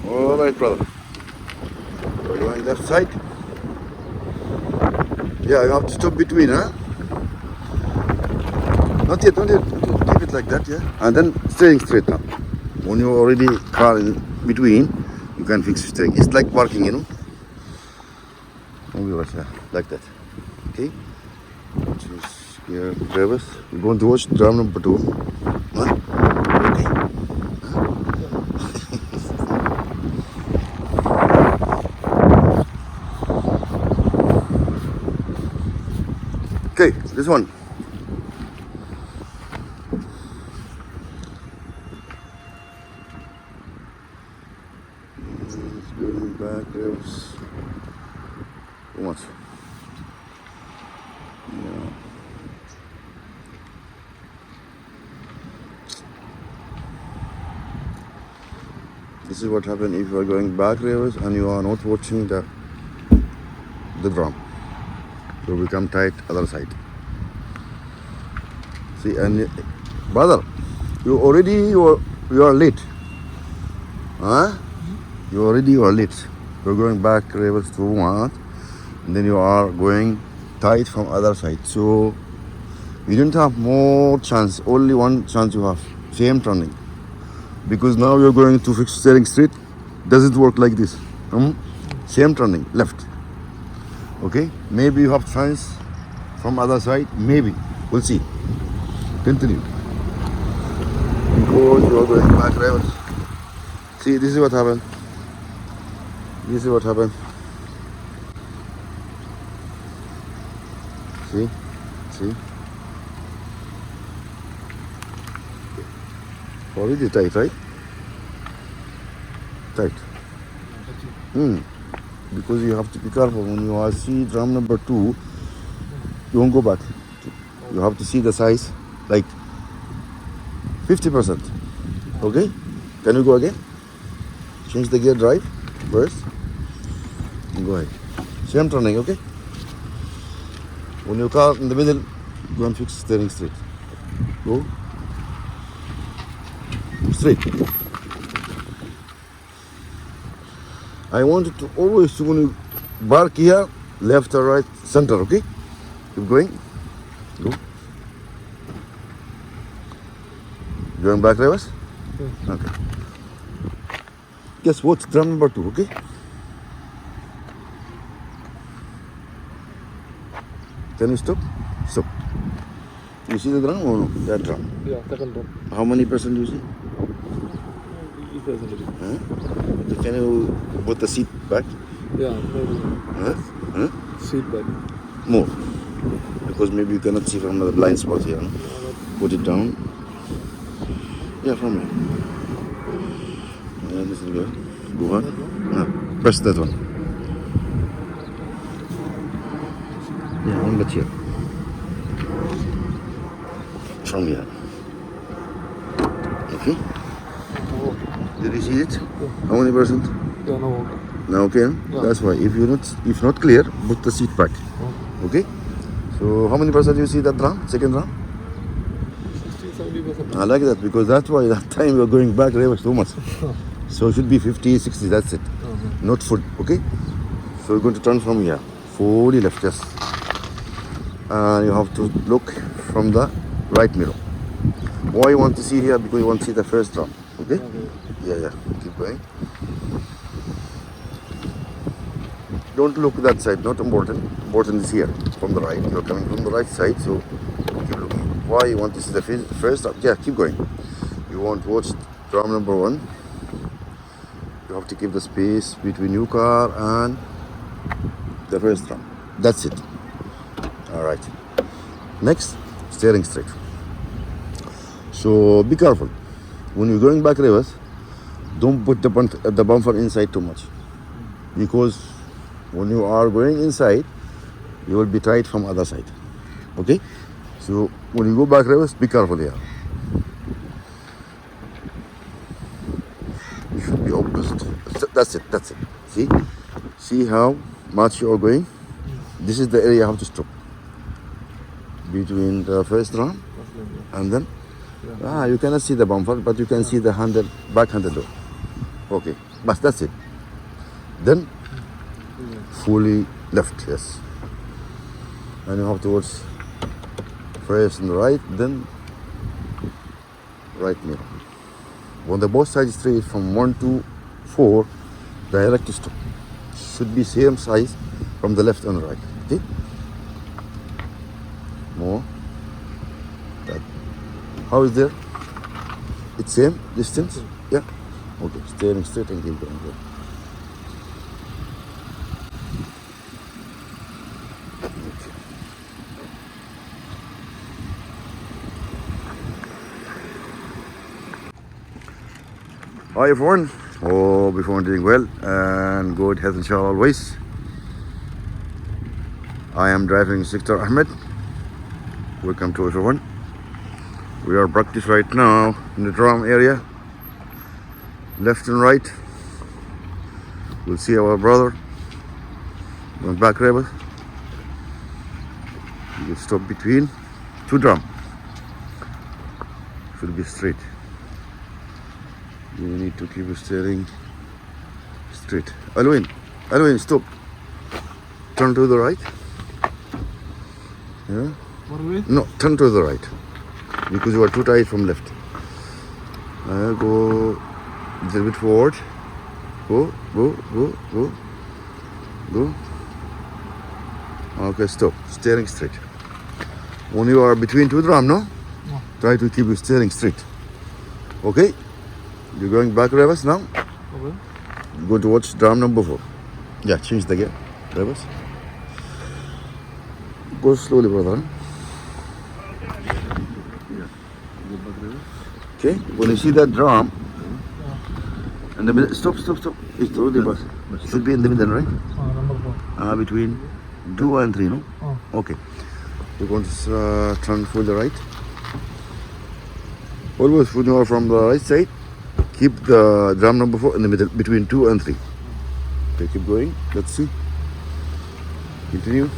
All right, brother. We're going left side. Yeah, you have to stop between, huh? Not yet, not yet. Keep it like that, yeah. And then steering straight now. When you already car in between, you can fix steering. It's like parking, you know. Maybe yeah, like that. Okay. Choose here, drivers. We're going to watch drum number 2. Huh? Okay. Okay, this one. Going back, drivers. Too much. Yeah. This is what happens if you are going back rivers and you are not watching the drum. So become tight other side. See, and brother, you are late. Huh? You are late. You're going back rivers to one, and then you are going tight from other side. So you don't have more chance. Only one chance you have. Same turning. Because now you're going to fix steering straight. Doesn't work like this. Same turning, left. Okay? Maybe you have chance from other side. Maybe. We'll see. Continue. Because you are going back drivers. See, this is what happened. This is what happened. See? See? Already tight, right? Tight. Because you have to be careful when you are see drum number 2. You won't go back. You have to see the size like 50%. Okay? Can you go again? Change the gear drive first. And go ahead. Same turning, okay? When your car in the middle, go and fix steering straight. Go. Straight. I want you to always, when you bark here, left or right, center, okay? Keep going. Go. Going back reverse? Okay. Guess what's drum number 2, okay? Can you stop? Stop. You see the drum or no? That drum? Yeah, second drum. How many percent do you see? Huh? Can you put the seat back? Yeah, maybe. Huh? Seat back. More. Because maybe you cannot see from the blind spot here. No? Put it down. Yeah, from here. Yeah, this is good. Go on. Press that one. Yeah, on the chair. From here. Okay? Did you see it? Yeah. How many percent? Yeah, no. Now okay? Yeah. That's why. If not clear, put the seat back. Okay? So how many percent you see that drum? Second drum? 60-70%. I like that because that's why that time you're going back reverse too much. So it should be 50, 60, that's it. Not full, okay? So you're going to turn from here. Fully left, yes. And you have to look from the right mirror. Why you want to see here? Because you want to see the first drum, okay? Yeah. Keep going. Don't look that side, not important. Important is here, from the right. You're coming from the right side, so keep looking. Why you want to see the first drum? Yeah, keep going. You want to watch drum number 1. You have to keep the space between your car and the first drum. That's it. All right. Next, steering straight. So be careful. When you're going back reverse, don't put the bumper inside too much. Because when you are going inside, you will be tight from other side. Okay? So when you go back reverse, be careful here. You should be opposite. That's it. See how much you are going? This is the area you have to stop. Between the first drum and then you cannot see the bumper, but you can see the handle, back handle door. Okay, but that's it. Then Yeah. fully left, yes. And you have towards first and right, then right middle. When the both sides straight from 1 to 4, direct stop. Should be same size from the left and right. Okay? More. That. How is there? It's same distance? Okay. Yeah? Okay, steering straight and keep going. Hi everyone. Hope everyone doing well and good health inshallah always. I am driving Sector Ahmed. Welcome to everyone. We are practice right now in the drum area. Left and right. We'll see our brother. Going back rebel. You stop between two drum. Should be straight. You need to keep steering straight. Alwin, stop. Turn to the right. Yeah. What way? No, turn to the right. Because you are too tight from left. Go a little bit forward. Go. Okay, stop. Steering straight. When you are between two drum, no? No. Try to keep your steering straight. Okay? You're going back reverse now. Okay. Go towards drum number 4. Yeah, change the gear. Reverse. Go slowly, brother. Huh? Okay? When you see that drum, in the middle, stop. It's already bus. It should be in the middle, right? Number 4. Between 2 and 3, no? Oh. Okay. You're going to turn for the right. Always when you are from the right side, keep the drum number 4 in the middle, between 2 and 3. Okay, keep going. Let's see. Continue.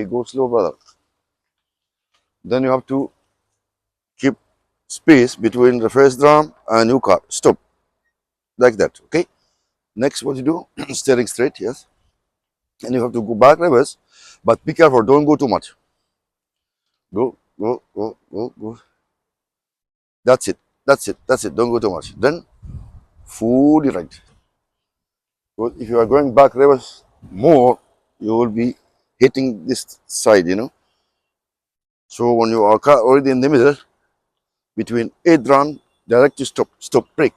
Go slow, brother. Then you have to keep space between the first drum and your car. Stop. Like that. Okay? Next, what you do? Steering straight, yes. And you have to go back reverse. But be careful, don't go too much. Go. That's it. Don't go too much. Then fully right. Because if you are going back reverse more, you will be hitting this side, you know. So when you are already in the middle, between 8 drum, direct stop, break.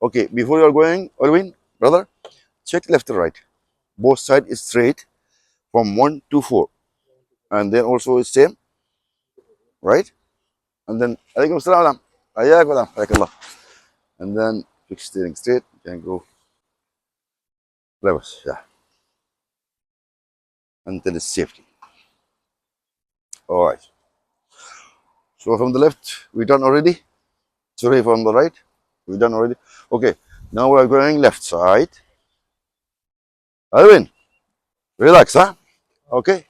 Okay, before you are going, Alvin, brother, check left and right. Both side is straight from 1 to 4. And then also is same, right? And then, alaikum salam, ayakallah. And then fix steering straight, you can go reverse, yeah. Until it's safety. All right. So from the left, we done already. Sorry, from the right, we done already. Okay, now we are going left side. Alvin, relax, huh? Okay.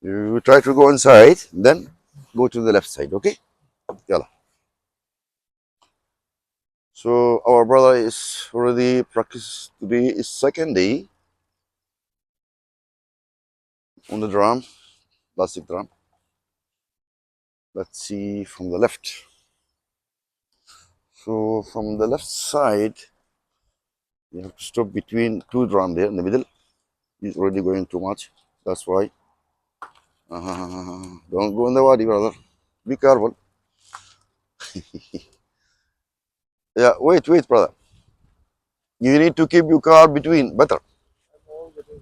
You try to go inside, then go to the left side, okay? Yalla. So our brother is already practiced today is second day on the drum, plastic drum. Let's see from the left. So from the left side, you have to stop between two drum there in the middle. He's already going too much. That's why. Don't go in the body, brother. Be careful. Yeah, wait, brother. You need to keep your car between better.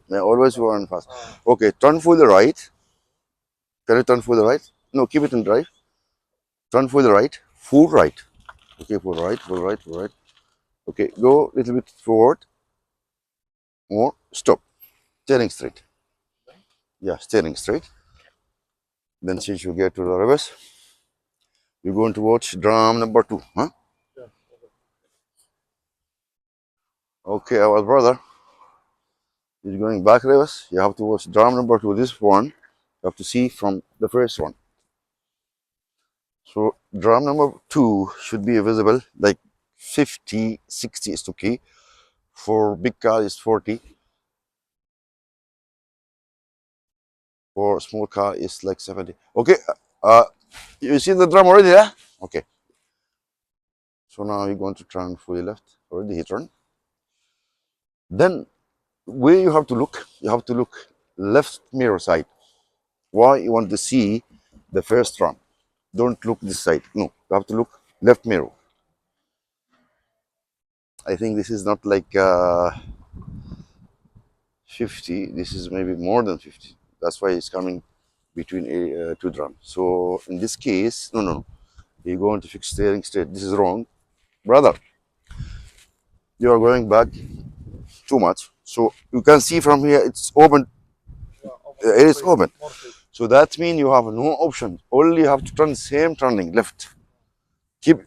Yeah, always you run fast. Okay, turn for the right. Can you turn for the right? No, keep it in drive. Turn for the right. Full right. Okay, for right. Okay, go a little bit forward. More. Stop. Steering straight. Yeah, steering straight. Then since you get to the reverse, you're going to watch drum number 2. Huh? Okay, our brother is going back reverse. You have to watch drum number 2. This one, you have to see from the first one. So drum number 2 should be visible like 50, 60 is okay. For big car is 40. For small car is like 70. Okay, uh, you see the drum already, yeah? Okay. So now you're going to turn fully left. Already he turned. Then where you have to look left mirror side. Why you want to see the first drum? Don't look this side. No, you have to look left mirror. I think this is not like 50. This is maybe more than 50. That's why it's coming between two drums. So in this case, no, no, no. You're going to fix steering straight. This is wrong, brother. You are going back too much. So you can see from here it's open. Yeah, open. It is open. More free. So that means you have no option. Only you have to turn same turning left. Keep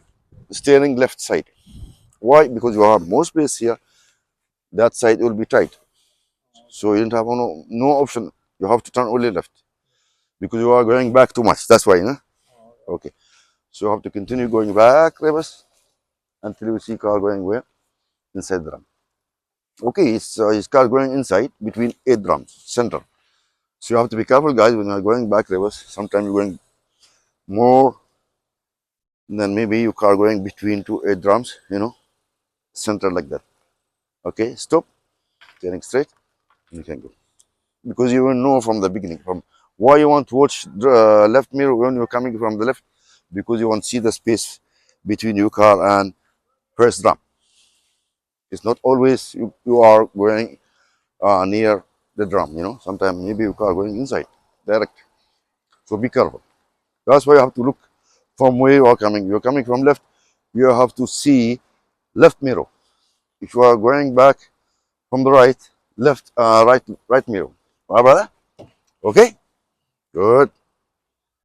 steering left side. Why? Because you have more space here. That side will be tight. So you don't have no option. You have to turn only left because you are going back too much. That's why, no? Okay. So you have to continue going back reverse until you see car going where? Inside the drum. Okay, his car going inside between 8 drums, center. So you have to be careful, guys, when you are going back reverse. Sometimes you're going more than maybe your car going between 2 8 drums, center like that. Okay, stop, turning straight, and you can go. Because you will know from the beginning from why you want to watch the left mirror when you're coming from the left, because you want to see the space between your car and first drum. It's not always you are going near the drum, sometimes maybe your car going inside direct. So be careful. That's why you have to look from where you are coming. You're coming from left, you have to see left mirror. If you are going back from the right, left, right mirror. All right, brother? Okay, good.